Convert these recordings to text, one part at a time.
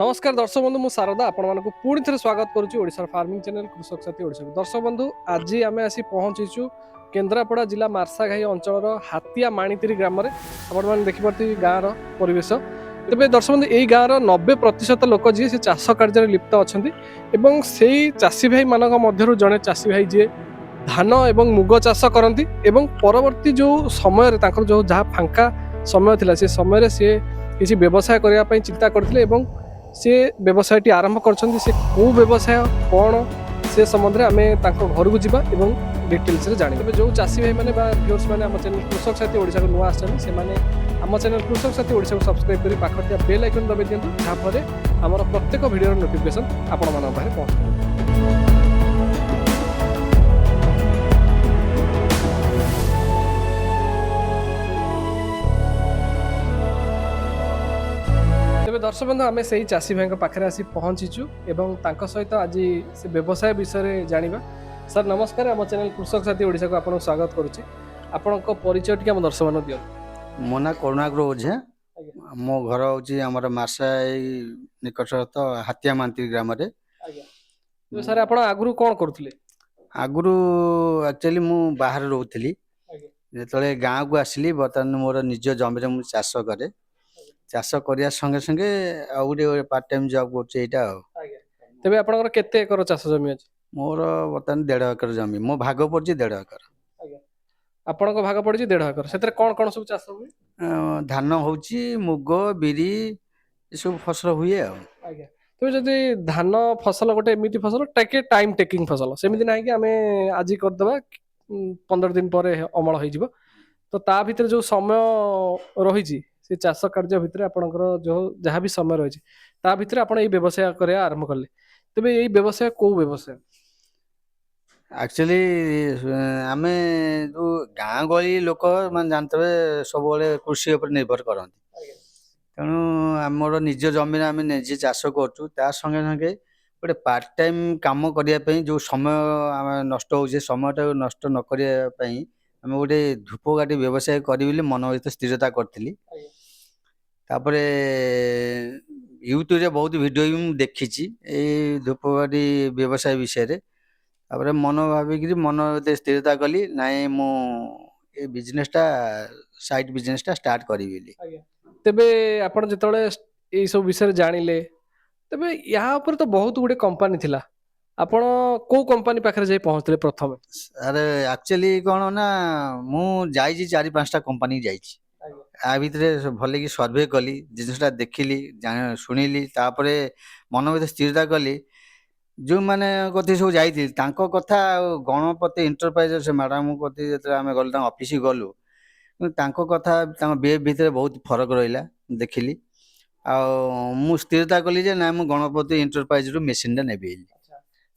नमस्कार दर्शक बंधु मु शारदा आपण मानक पुणी थे स्वागत करुच्ची ओडिशा फार्मिंग चैनल कृषक साथी ओडिशा दर्शक बंधु आज आम आसी पहुंचीचु केन्द्रापड़ा जिला मार्साघाई अंचल हातिया माणितिरी ग्राम में आपण देखिपे गाँव परिवेश तेज दर्शक बंधु यही गाँव 90% लोक जी से चाष कार्य लिप्त अच्छा से चाषी भाई मान जड़े चाषी भाई जी धान एवं मुग चाष करती परवर्ती जो समय जो जहाँ फांका समय थिला से समय सी किसी व्यवसाय करने चिंता करते सी व्यवसायटी आरंभ कर व्यवसाय कौन से संबंध में आम घर को जावा डिटेल्स जान जो चाषी भाई मैंने व्यूअर्स मैंने आम चैनल कृषक साथी ओडिशा को नुआ आम चैनल कृषक साथी ओडिशा को सब्सक्राइब कर पाखर बेल आइकन दबाई दिखाँ जहाँफल आमर प्रत्येक भिडियो नोटिफिकेशन आपण मान पाखे पहुँच। तेज दर्शक बंधु आम से चाषी भाई पाखे आसी पहुँचीचु सहित आज से व्यवसाय विषय जाना। सर नमस्कार आम चैनल कृषक साथी ओडिशा को आपको स्वागत करुच्ची आपण परिचय टी आम दर्शक मान दियो। मो ना करुणाकर ओझा मो घर हूँ आम मार्साई निकटस्थ हातिया मांती ग्राम तो सर आप आगु कौन करुले? आगु एक्चुअली मु बाहर रोली जो गाँव को आसली बर्तमान मोर निज जमी में चाष करे चाष करने संगे संगे आउे पार्ट टाइम जॉब तेज आप केते एकर चाष जमी अच्छी? मोर बर्तमान 1.5 एकर जमी मो भाग पड़ी 1.5 एकर। आपण भाग पड़ी 1.5 एकर से कौन कौन सब चाष हुए? धान होची मुग बिरी सब फसल हुए। तेज जदि धान फसल गोटे एमती फसल टे टाइम टेकिंग फसल सेमती ना कि आम आज करदे 15 दिन पर अमल हो तो ता भीतर जो समय रही से चाष कार्य भितर आपणकर जो जहाँ भी समय रही ता भीतर आपण ये व्यवसाय कर आरंभ कले तेज यही व्यवसाय कौ व्यवसाय? एक्चुअली आम जो गाँ गहली लोक मान जानते सब कृषि उपर निर्भर करती तेणु आमर निज जमीन आम निजे चाष करूँ संगे संगे गोटे पार्ट टाइम काम करने जो समय आम नष्ट हो समय नष्ट न करने आम गोटे धूपकाठी व्यवसाय करी मन भर स्थिरता करी यूट्यूब रे बहुत वीडियो भी देखी धूपकाठी व्यवसाय विषय तापर मन भाविक मन स्थिरता कली नाई मु ए बिजनेसटा साइड बिजनेसटा स्टार्ट करी। तेबे आपण जितले ए सब विषय जानिले तेबे यहाँ पर तो बहुत गुडे कंपनी थिला आपण को कंपनी पाखरे जाई पहुंचले प्रथम? अरे एक्चुअली कौन ना मु जाइए 4-5टा कंपनी जाइए आ भितर भल कि सर्वे कली जिनसटा देखिली शुणिली तापरे मन भर स्थिरता कली जो मैंने कथी सब जाइए कथा गणपति इंटरप्राइज से मैडम कथी जो आम गलु ऑफिस गलु कथा बिहेव भितर बहुत फरक रहा देखिली आ स्थिरता कली जे ना गणपति इंटरप्राइज रु मेसीन नेबी।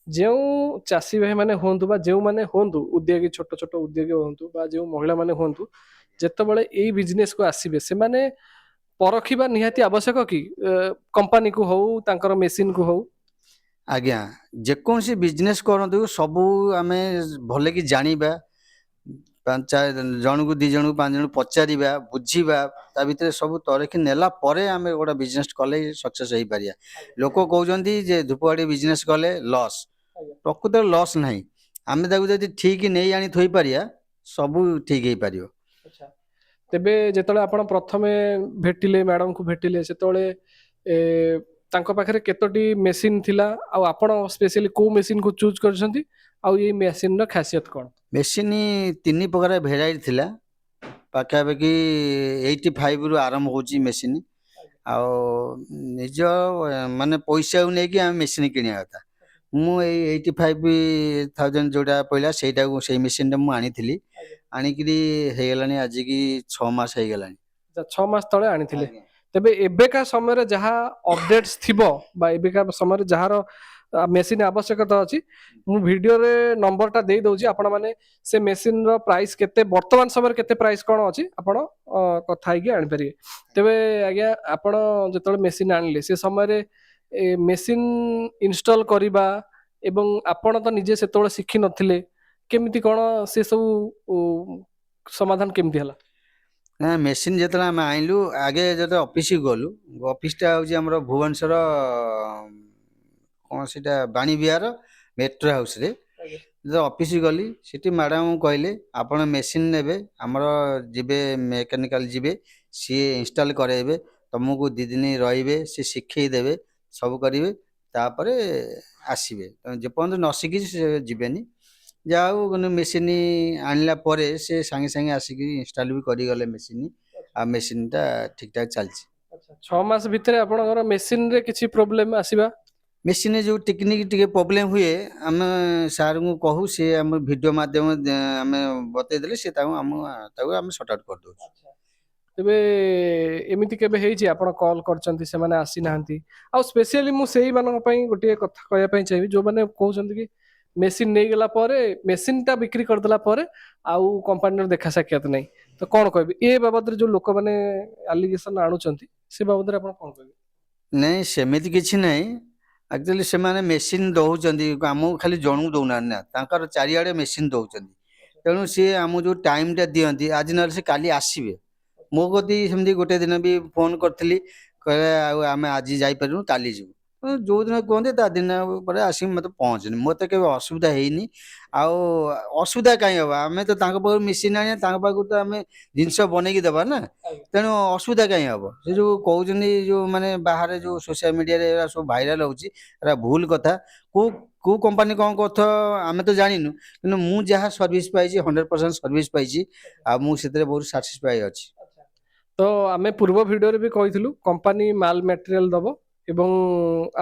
जो चाषी भाई मैंने हूँ जो मैंने हूँ उद्योगी छोट छोट उद्योगी हूँ जो महिला मैंने हूँ जिते बड़े यही बिजनेस को आसबे से माने परखिबा निहाती आवश्यक कि कंपनी को हो तांकर मेसीन को हो? आज्ञा जेकोसी बिजनेस करतु सबू आम भले कि जानिबा जन को 2 जन को 5 जन पचारिबा बुझीबा ता भितर सब तरखी नेला परे आम गोटे बिजनेस कले सक्सेस हो पारिया। लोक कहते जे धूपकाठी बिजनेस कले लॉस प्रकृत लॉस नहीं आम ताकू ठीक नहीं आनी थोई पारिया सबू ठीक हो पारियो। तेबे जेतले आपण प्रथमे भेटिले मैडम को भेटिले सेतले तांको पाखरे केतोटी मेसीन थिला आ आपण स्पेशली को मेसीन को चूज करछंती आ ये मेसीन रो खासियत कोन? मेसीन 3 प्रकार भेराइटी थिला पाखापाखि 85 रु आरंभ होची मेसीन आ निज माने पैसा नहीं आम मेसीन किनिया कथा मु 85,000 जोड़ा पहला सेटा को सेई मेसीन मु आनी आनिकी हेगलानी आज की 6 मास हेगलानी। 6 मास तळे आनी तेबे एबेका समय जहाँ अपडेट्स थिबो बा एबेका समय जहाँ मेसीन आवश्यकता अच्छी मु वीडियो रे नंबर टा दे दउची आपण माने से मेसीन रो प्राइस केते वर्तमान समय केते प्राइस कोन अछि आपण कथा कि आनि परिए। तेबे आज्ञा आपण जेतले मेसीन आनले से समय रे मेसीन इंस्टॉल करिबा एवं आपण तो निजे सेतोले शिखि नथिले केमिति कोन से सब समाधान केमिति हला? ନା ମେସିନ୍ ଯେତେବେଳେ ଆମେ ଆଣିଲୁ ଆଗେ ଯେତେବେଳେ ଅଫିସ ଗଲୁ, ଅଫିସଟା ହେଉଛି ଆମର ଭୁବନେଶ୍ୱର କ'ଣ ସେଇଟା ବାଣୀ ବିହାର ମେଟ୍ରୋ ହାଉସରେ। ଆଜ୍ଞା ଯେତେବେଳେ ଅଫିସ ଗଲି ସେଠି ମ୍ୟାଡ଼ାମଙ୍କୁ କହିଲେ ଆପଣ ମେସିନ୍ ନେବେ, ଆମର ଯିବେ ମେକାନିକାଲ ଯିବେ, ସିଏ ଇନଷ୍ଟଲ୍ କରାଇବେ, ତୁମକୁ 2 ଦିନ ରହିବେ, ସିଏ ଶିଖେଇ ଦେବେ, ସବୁ କରିବେ, ତାପରେ ଆସିବେ। ତମେ ଯେପର୍ଯ୍ୟନ୍ତ ନ ଶିଖିଛି ସେ ଯିବେନି। ଯାହା ହଉ କିନ୍ତୁ ମେସିନ୍ ଆଣିଲା ପରେ ସେ ସାଙ୍ଗେ ସାଙ୍ଗେ ଆସିକି ଇନଷ୍ଟଲ୍ ବି କରିଗଲେ ମେସିନ୍। ଆଉ ମେସିନ୍ଟା ଠିକ୍ଠାକ୍ ଚାଲିଛି। ଆଚ୍ଛା 6 ମାସ ଭିତରେ ଆପଣଙ୍କର ମେସିନରେ କିଛି ପ୍ରୋବ୍ଲେମ ଆସିବା? ମେସିନ୍ରେ ଯେଉଁ ଟେକ୍ନିକ୍ ଟିକେ ପ୍ରୋବ୍ଲେମ୍ ହୁଏ, ଆମେ ସାର୍ଙ୍କୁ କହୁ, ସେ ଆମ ଭିଡ଼ିଓ ମାଧ୍ୟମରେ ଆମେ ବତେଇ ଦେଲେ ସେ ତାକୁ ଆମେ ସର୍ଟ ଆଉଟ୍ କରିଦେଉଛୁ। ଆଚ୍ଛା। ତେବେ ଏମିତି କେବେ ହେଇଛି ଆପଣ କଲ୍ କରିଛନ୍ତି ସେମାନେ ଆସିନାହାନ୍ତି? ଆଉ ସ୍ପେଶିଆଲି ମୁଁ ସେଇମାନଙ୍କ ପାଇଁ ଗୋଟିଏ କଥା କହିବା ପାଇଁ ଚାହିଁବି ଯୋଉମାନେ କହୁଛନ୍ତି କି ମେସିନ୍ ନେଇଗଲା ପରେ ମେସିନ୍ଟା ବିକ୍ରି କରିଦେଲା ପରେ ଆଉ କମ୍ପାନୀର ଦେଖା ସାକ୍ଷାତ ନାହିଁ। ତ କଣ କହିବି ଏ ବାବଦରେ ଯୋଉ ଲୋକମାନେ ଆଲିଗେସନ ଆଣୁଛନ୍ତି ସେ ବାବଦରେ ଆପଣ କଣ କହିବେ? ନାଇଁ ସେମିତି କିଛି ନାହିଁ। ଆକ୍ଚୁଆଲି ସେମାନେ ମେସିନ୍ ଦେଉଛନ୍ତି, ଆମକୁ ଖାଲି ଜଣକୁ ଦେଉନାହାନ୍ତି ନା, ତାଙ୍କର ଚାରିଆଡ଼େ ମେସିନ୍ ଦେଉଛନ୍ତି। ତେଣୁ ସିଏ ଆମକୁ ଯେଉଁ ଟାଇମ୍ଟା ଦିଅନ୍ତି, ଆଜି ନହେଲେ ସେ କାଲି ଆସିବେ। ମୋ କତିକି ସେମିତି ଗୋଟେ ଦିନ ବି ଫୋନ୍ କରିଥିଲି, କହିଲେ ଆଉ ଆମେ ଆଜି ଯାଇପାରିବୁନୁ କାଲି ଯିବୁ। ଯେଉଁଦିନ କୁହନ୍ତି ତା ଦିନ ପରେ ଆସିକି ମୋତେ ପହଞ୍ଚନ୍ତି। ମୋତେ କେବେ ଅସୁବିଧା ହେଇନି। ଆଉ ଅସୁବିଧା କାହିଁ ହେବ, ଆମେ ତ ତାଙ୍କ ପାଖରୁ ମେସିନ୍ ଆଣିବା, ତାଙ୍କ ପାଖରୁ ତ ଆମେ ଜିନିଷ ବନେଇକି ଦେବା ନା। ଆଜ୍ଞା ତେଣୁ ଅସୁବିଧା କାହିଁ ହେବ? ସେ ଯେଉଁ କହୁଛନ୍ତି ଯେଉଁ ମାନେ ବାହାରେ ଯେଉଁ ସୋସିଆଲ ମିଡ଼ିଆରେ ଏରା ସବୁ ଭାଇରାଲ ହେଉଛି, ଏରା ଭୁଲ କଥା। କେଉଁ କେଉଁ କମ୍ପାନୀ କ'ଣ କରୁଥିବ ଆମେ ତ ଜାଣିନୁ, କିନ୍ତୁ ମୁଁ ଯାହା ସର୍ଭିସ୍ ପାଇଛି 100% ସର୍ଭିସ୍ ପାଇଛି। ଆଉ ମୁଁ ସେଥିରେ ବହୁତ ସାଟିସ୍ଫାଏ ଅଛି। ତ ଆମେ ପୂର୍ବ ଭିଡ଼ିଓରେ ବି କହିଥିଲୁ କମ୍ପାନୀ ମାଲ ମେଟେରିଆଲ ଦବ ଏବଂ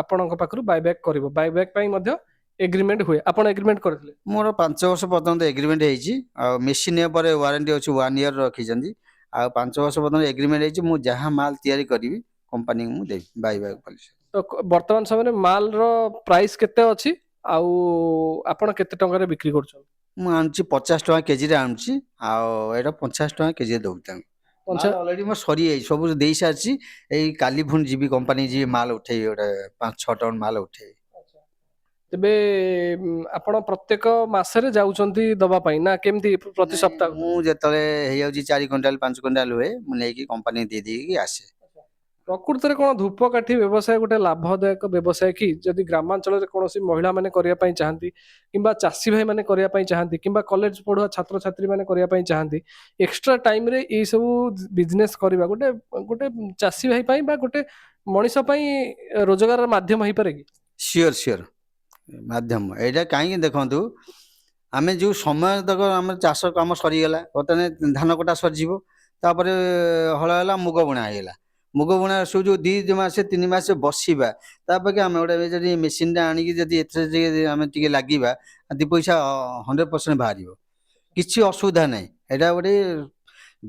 ଆପଣଙ୍କ ପାଖରୁ ବାଇବ୍ୟାକ୍ କରିବ। ବାଇବ୍ୟାକ୍ ପାଇଁ ମଧ୍ୟ ଏଗ୍ରିମେଣ୍ଟ ହୁଏ। ଆପଣ ଏଗ୍ରିମେଣ୍ଟ କରିଥିଲେ? ମୋର 5 ବର୍ଷ ପର୍ଯ୍ୟନ୍ତ ଏଗ୍ରିମେଣ୍ଟ ହେଇଛି। ଆଉ ମେସିନ୍ ଉପରେ ୱାରେଣ୍ଟି ଅଛି 1 ଇୟର ରଖିଛନ୍ତି। ଆଉ 5 ବର୍ଷ ପର୍ଯ୍ୟନ୍ତ ଏଗ୍ରିମେଣ୍ଟ ହେଇଛି। ମୁଁ ଯାହା ମାଲ ତିଆରି କରିବି କମ୍ପାନୀକୁ ମୁଁ ଦେବି ବାଇବ୍ୟାକ୍ ପଲିସି। ତ ବର୍ତ୍ତମାନ ସମୟରେ ମାଲର ପ୍ରାଇସ୍ କେତେ ଅଛି ଆଉ ଆପଣ କେତେ ଟଙ୍କାରେ ବିକ୍ରି କରୁଛନ୍ତି? ମୁଁ ଆଣୁଛି 50 ଟଙ୍କା କେଜିରେ ଆଣୁଛି, ଆଉ ଏଇଟା 50 ଟଙ୍କା କେଜିରେ ଦେଉଛି ତାଙ୍କୁ। ମାଲ ପଞ୍ଚା ଅଲରେଡ଼ି ମୋର ସରିଯାଇଛି, ସବୁ ଦେଇସାରିଛି। ଏଇ କାଲି ପୁଣି ଯିବି କମ୍ପାନୀ, ଯିବି ମାଲ ଉଠେଇବି, ଗୋଟେ 5-6 ଟନ୍ ମାଲ ଉଠେଇବି। ତେବେ ଆପଣ ପ୍ରତ୍ୟେକ ମାସରେ ଯାଉଛନ୍ତି ଦବା ପାଇଁ ନା କେମିତି ପ୍ରତି ନାଇଁ, ସପ୍ତାହ? ମୁଁ ଯେତେବେଳେ ହେଇଯାଉଛି 4 କୁଇଣ୍ଟାଲ 5 କୁଇଣ୍ଟାଲ ହୁଏ, ମୁଁ ନେଇକି କମ୍ପାନୀ ଦେଇଦେଇକି ଆସେ। ପ୍ରକୃତରେ କଣ ଧୂପକାଠି ବ୍ୟବସାୟ ଗୋଟେ ଲାଭଦାୟକ ବ୍ୟବସାୟ କି? ଯଦି ଗ୍ରାମାଞ୍ଚଳରେ କୌଣସି ମହିଳା ମାନେ କରିବା ପାଇଁ ଚାହାନ୍ତି କିମ୍ବା ଚାଷୀ ଭାଇ ମାନେ କରିବା ପାଇଁ ଚାହାନ୍ତି କିମ୍ବା କଲେଜ ପଢୁଆ ଛାତ୍ରଛାତ୍ରୀ ମାନେ କରିବା ପାଇଁ ଚାହାନ୍ତି, ଏକ୍ସଟ୍ରା ଟାଇମରେ ଏଇ ସବୁ ବିଜନେସ କରିବା ଗୋଟେ ଗୋଟେ ଚାଷୀ ଭାଇ ପାଇଁ ବା ଗୋଟେ ମଣିଷ ପାଇଁ ରୋଜଗାରର ମାଧ୍ୟମ ହେଇପାରେ କି? ସିଓର ସିଓର ମାଧ୍ୟମ ଏଇଟା। କାହିଁକି ଦେଖନ୍ତୁ, ଆମେ ଯେଉଁ ସମୟ ତକ ଆମର ଚାଷ କାମ ସରିଗଲା, ବର୍ତ୍ତମାନ ଧାନ କଟା ସରିଯିବ, ତାପରେ ହଳ ହେଲା, ମୁଗ ବୁଣା ହେଇଗଲା। ମୁଗ ବୁଣା ସବୁ ଯେଉଁ 2 ମାସ 3 ମାସ ବସିବା, ତା ଅପେକ୍ଷା ଆମେ ଗୋଟେ ଯଦି ମେସିନ୍ଟା ଆଣିକି ଯଦି ଏଥିରେ ଯଦି ଆମେ ଟିକେ ଲାଗିବା, 2 ପଇସା 100% ବାହାରିବ। କିଛି ଅସୁବିଧା ନାହିଁ। ଏଇଟା ଗୋଟେ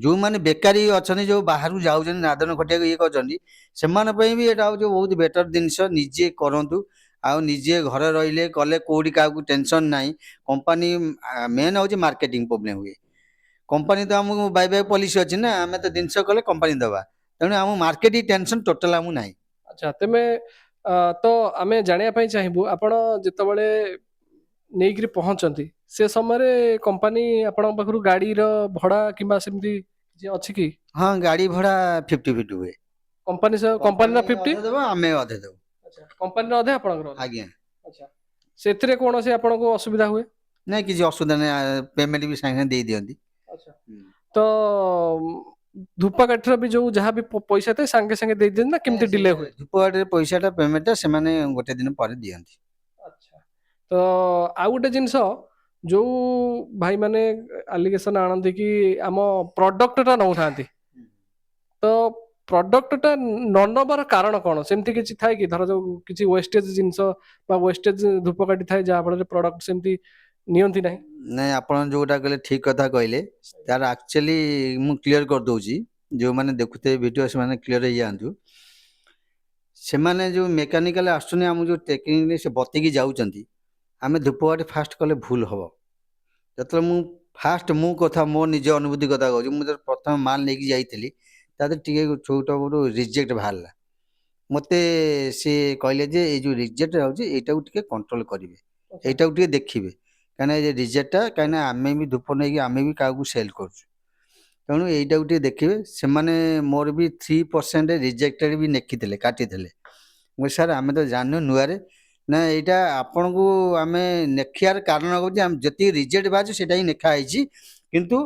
ଯେଉଁମାନେ ବେକାରୀ ଅଛନ୍ତି, ଯେଉଁ ବାହାରକୁ ଯାଉଛନ୍ତି ନାଦନ ଖଟିବାକୁ ଇଏ କରୁଛନ୍ତି, ସେମାନଙ୍କ ପାଇଁ ବି ଏଇଟା ହେଉଛି ବହୁତ ବେଟର ଜିନିଷ। ନିଜେ କରନ୍ତୁ, ଆଉ ନିଜେ ଘରେ ରହିଲେ କଲେ, କେଉଁଠି କାହାକୁ ଟେନସନ୍ ନାହିଁ। କମ୍ପାନୀ ମେନ୍ ହେଉଛି ମାର୍କେଟିଂ ପ୍ରୋବ୍ଲେମ୍ ହୁଏ। କମ୍ପାନୀ ତ ଆମକୁ ବାଇବ୍ୟାକ୍ ପଲିସି ଅଛି ନା, ଆମେ ତ ଜିନିଷ କଲେ କମ୍ପାନୀ ଦେବା। ତେଣୁ ଆମ ମାର୍କେଟିଂ ଟେନସନ୍ ଟୋଟାଲ୍ ଆମକୁ ନାହିଁ। ଆଚ୍ଛା ତେବେ ତ ଆମେ ଜାଣିବା ପାଇଁ ଚାହିଁବୁ ଆପଣ ଯେତେବେଳେ ନେଇକିରି ପହଞ୍ଚନ୍ତି ସେ ସମୟରେ କମ୍ପାନୀ ଆପଣଙ୍କ ପାଖରୁ ଗାଡିର ଭଡା କିମ୍ବା ସେମିତି କିଛି ଅଛି କି? ହଁ, ଗାଡ଼ି ଭଡ଼ା 50-50 ହୁଏ। କମ୍ପାନୀ ସହ କମ୍ପାନୀର କମ୍ପାନୀ 50? ଅଧେ ଦେବ, ଆମେ ଅଧେ ଦେବୁ। ଆଚ୍ଛା କମ୍ପାନୀର ଅଧେ ଆପଣଙ୍କର ଅଧେ? ଆଜ୍ଞା। ଆଚ୍ଛା ସେଥିରେ କୌଣସି ଆପଣଙ୍କୁ ଅସୁବିଧା ହୁଏ? ନାଇଁ, କିଛି ଅସୁବିଧା ନାହିଁ। ପେମେଣ୍ଟ ବି ସାଙ୍ଗେ ସାଙ୍ଗେ ଦେଇ ଦିଅନ୍ତି। ଆଚ୍ଛା ତ ଧୂପକାଠିର ବି ଯୋଉ ଯାହା ବି ପଇସା ଥାଏ ସାଙ୍ଗେ ସାଙ୍ଗେ ଦେଇ ଦିଅନ୍ତି ନା କେମିତି ଡିଲେ ହୁଏ? ଧୂପକାଠିର ପଇସାଟା ପେମେଣ୍ଟଟା ସେମାନେ ଗୋଟେ ଦିନ ପରେ ଦିଅନ୍ତି। ଆଚ୍ଛା ତ ଆଉ ଗୋଟେ ଜିନିଷ ଯୋଉ ଭାଇମାନେ ଆଲିଗେସନ ଆଣନ୍ତି କି ଆମ ପ୍ରଡକ୍ଟଟା ନଉଥାନ୍ତି, ତ ପ୍ରଡକ୍ଟଟା ନ ନବାର କାରଣ କଣ? ସେମିତି କିଛି ଥାଏ କି? ଧର ଯୋଉ କିଛି ୱେଷ୍ଟେଜ ଜିନିଷ ବା ୱେଷ୍ଟେଜ ଧୂପକାଠି ଥାଏ ଯାହା ଫଳରେ ପ୍ରଡକ୍ଟ ସେମିତି ନିଅନ୍ତି ନାହିଁ? ନାଇଁ, ଆପଣ ଯୋଉଟା କହିଲେ ଠିକ କଥା କହିଲେ। ତାର ଆକ୍ଚୁଆଲି ମୁଁ କ୍ଲିୟର କରିଦଉଛି, ଯୋଉମାନେ ଦେଖୁଥିବେ ଭିଡ଼ିଓ ସେମାନେ କ୍ଲିୟର ହେଇଯାଆନ୍ତୁ। ସେମାନେ ଯେଉଁ ମେକାନିକାଲ ଆସୁଛନ୍ତି, ଆମକୁ ଯେଉଁ ଟେକ୍ନିକରେ ସେ ବତେଇକି ଯାଉଛନ୍ତି, ଆମେ ଧୂପକାଠି ଫାଷ୍ଟ କଲେ ଭୁଲ ହେବ। ଯେତେବେଳେ ମୁଁ କଥା ମୋ ନିଜ ଅନୁଭୂତି କଥା କହୁଛି, ମୁଁ ଯେତେବେଳେ ପ୍ରଥମ ମାଲ ନେଇକି ଯାଇଥିଲି, ତା ଦେହରେ ଟିକେ ଛୋଟ ମୋଟ ରିଜେକ୍ଟ ବାହାରିଲା। ମୋତେ ସେ କହିଲେ ଯେ ଏଇ ଯେଉଁ ରିଜେକ୍ଟ ହେଉଛି ଏଇଟାକୁ ଟିକେ କଣ୍ଟ୍ରୋଲ କରିବେ, ଏଇଟାକୁ ଟିକେ ଦେଖିବେ, କାହିଁକିନା ଏ ରିଜେକ୍ଟଟା, କାହିଁକିନା ଆମେ ବି ଧୂପ ନେଇକି ଆମେ ବି କାହାକୁ ସେଲ୍ କରୁଛୁ। ତେଣୁ ଏଇଟାକୁ ଟିକେ ଦେଖିବେ। ସେମାନେ ମୋର ବି 3% ରିଜେକ୍ଟେଡ୍ ବି ଲେଖିଥିଲେ, କାଟିଥିଲେ। ମୁଁ ସାର୍ ଆମେ ତ ଜାଣିନୁ ନୂଆରେ, ନା ଏଇଟା ଆପଣଙ୍କୁ ଆମେ ଲେଖିବାର କାରଣ ହେଉଛି ଆମେ ଯେତିକି ରିଜେକ୍ଟ ବାହାରୁଛି ସେଇଟା ହିଁ ଲେଖା ହେଇଛି, କିନ୍ତୁ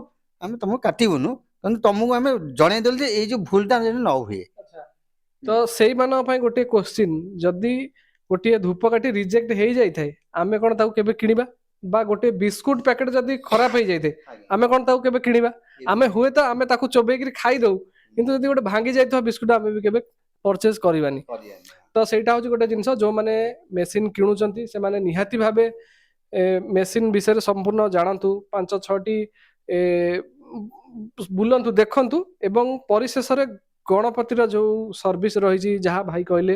ଆମେ ତମକୁ କାଟିବୁନୁ, କିନ୍ତୁ ତମକୁ ଆମେ ଜଣେଇଦେଲୁ ଯେ ଏଇ ଯେଉଁ ଭୁଲଟା ଯେମିତି ନ ହୁଏ। ତ ସେଇମାନଙ୍କ ପାଇଁ ଗୋଟିଏ କୋଶ୍ଚିନ୍, ଯଦି ଗୋଟିଏ ଧୂପକାଠି ରିଜେକ୍ଟ ହେଇଯାଇଥାଏ ଆମେ କଣ ତାକୁ କେବେ କିଣିବା? ବା ଗୋଟେ ବିସ୍କୁଟ ପ୍ୟାକେଟ ଯଦି ଖରାପ ହେଇଯାଇଥାଏ ଆମେ କଣ ତାକୁ କେବେ କିଣିବା? ଆମେ ହୁଏତ ଆମେ ତାକୁ ଚୋବେଇକିରି ଖାଇଦଉ, କିନ୍ତୁ ଯଦି ଗୋଟେ ଭାଙ୍ଗି ଯାଇଥିବା ବିସ୍କୁଟ ଆମେ ବି କେବେ ପରଚେଜ କରିବାନି। ତ ସେଇଟା ହଉଛି ଗୋଟେ ଜିନିଷ, ଯୋଉମାନେ ମେସିନ କିଣୁଛନ୍ତି ସେମାନେ ନିହାତି ଭାବେ ମେସିନ ବିଷୟରେ ସମ୍ପୂର୍ଣ୍ଣ ଜାଣନ୍ତୁ, 5-6ଟି ବୁଲନ୍ତୁ, ଦେଖନ୍ତୁ, ଏବଂ ପରିଶେଷରେ ଗଣପତିର ଯୋଉ ସର୍ଭିସ ରହିଛି, ଯାହା ଭାଇ କହିଲେ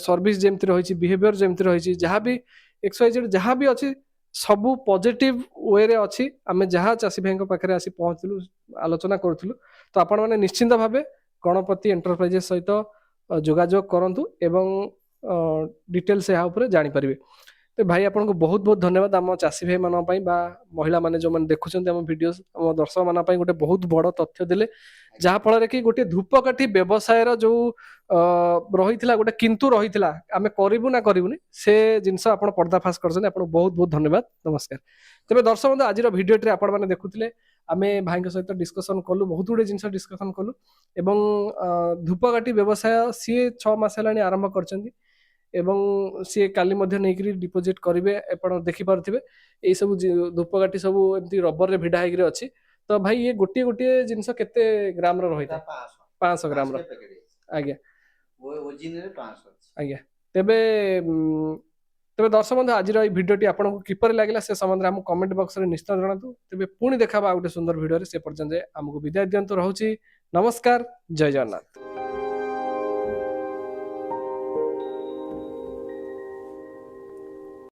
ସର୍ଭିସ ଯେମିତି ରହିଛି, ବିହେଭିୟର ଯେମିତି ରହିଛି, ଯାହା ବି XYZ ଯାହା ବି ଅଛି ସବୁ ପଜିଟିଭ ୱେରେ ଅଛି। ଆମେ ଯାହା ଚାଷୀ ଭାଇଙ୍କ ପାଖରେ ଆସି ପହଞ୍ଚିଲୁ, ଆଲୋଚନା କରୁଥିଲୁ, ତ ଆପଣମାନେ ନିଶ୍ଚିନ୍ତ ଭାବେ ଗଣପତି ଏଣ୍ଟରପ୍ରାଇଜେସ୍ ସହିତ ଯୋଗାଯୋଗ କରନ୍ତୁ ଏବଂ ଡିଟେଲ୍ସ ଏହା ଉପରେ ଜାଣିପାରିବେ। ତ ଭାଇ ଆପଣଙ୍କୁ ବହୁତ ବହୁତ ଧନ୍ୟବାଦ ଆମ ଚାଷୀ ଭାଇମାନଙ୍କ ପାଇଁ ବା ମହିଳାମାନେ ଯେଉଁମାନେ ଦେଖୁଛନ୍ତି ଆମ ଭିଡ଼ିଓ, ଆମ ଦର୍ଶକମାନଙ୍କ ପାଇଁ ଗୋଟେ ବହୁତ ବଡ଼ ତଥ୍ୟ ଦେଲେ, ଯାହାଫଳରେ କି ଗୋଟେ ଧୂପକାଠି ବ୍ୟବସାୟର ଯୋଉ ରହିଥିଲା ଗୋଟେ କିନ୍ତୁ ରହିଥିଲା ଆମେ କରିବୁ ନା କରିବୁନି, ସେ ଜିନିଷ ଆପଣ ପର୍ଦ୍ଦାଫାଶ କରିଛନ୍ତି। ଆପଣଙ୍କୁ ବହୁତ ବହୁତ ଧନ୍ୟବାଦ, ନମସ୍କାର। ତେବେ ଦର୍ଶକ ବନ୍ଧୁ, ଆଜିର ଭିଡ଼ିଓଟିରେ ଆପଣମାନେ ଦେଖୁଥିଲେ ଆମେ ଭାଇଙ୍କ ସହିତ ଡିସ୍କସନ କଲୁ, ବହୁତ ଗୁଡ଼େ ଜିନିଷ ଡିସ୍କସନ କଲୁ, ଏବଂ ଧୂପକାଠି ବ୍ୟବସାୟ ସିଏ 6 ମାସ ହେଲାଣି ଆରମ୍ଭ କରିଛନ୍ତି ଏବଂ ସିଏ କାଲି ମଧ୍ୟ ନେଇକରି ଡିପୋଜିଟ୍ କରିବେ। ଆପଣ ଦେଖିପାରୁଥିବେ ଏଇ ସବୁ ଧୂପକାଠି ସବୁ ଏମିତି ରବରରେ ଭିଡ଼ା ହେଇକିରି ଅଛି। ତ ଭାଇ ଇଏ ଗୋଟିଏ ଗୋଟିଏ ଜିନିଷ କେତେ ଗ୍ରାମର ରହିଥାଏ? 500 ଗ୍ରାମର। ଆଜ୍ଞା ଆଜ୍ଞା। ତେବେ ତେବେ ଦର୍ଶକ ବନ୍ଧୁ, ଆଜିର এই ଭିଡ଼ିଓଟି ଆପଣଙ୍କୁ କିପରି ଲାଗିଲା ସେ ସମ୍ବନ୍ଧରେ ଆମକୁ କମେଣ୍ଟ ବକ୍ସରେ ନିଶ୍ଚୟ ଜଣାନ୍ତୁ। ତେବେ ପୁଣି ଦେଖାବା ଆଉ ଗୋଟେ ସୁନ୍ଦର ଭିଡ଼ିଓରେ, ସେ ପର୍ଯ୍ୟନ୍ତ ଆମକୁ ବିଦାୟ ଦିଅନ୍ତୁ। ରହୁଛି, ନମସ୍କାର, ଜୟ ଜଗନ୍ନାଥ।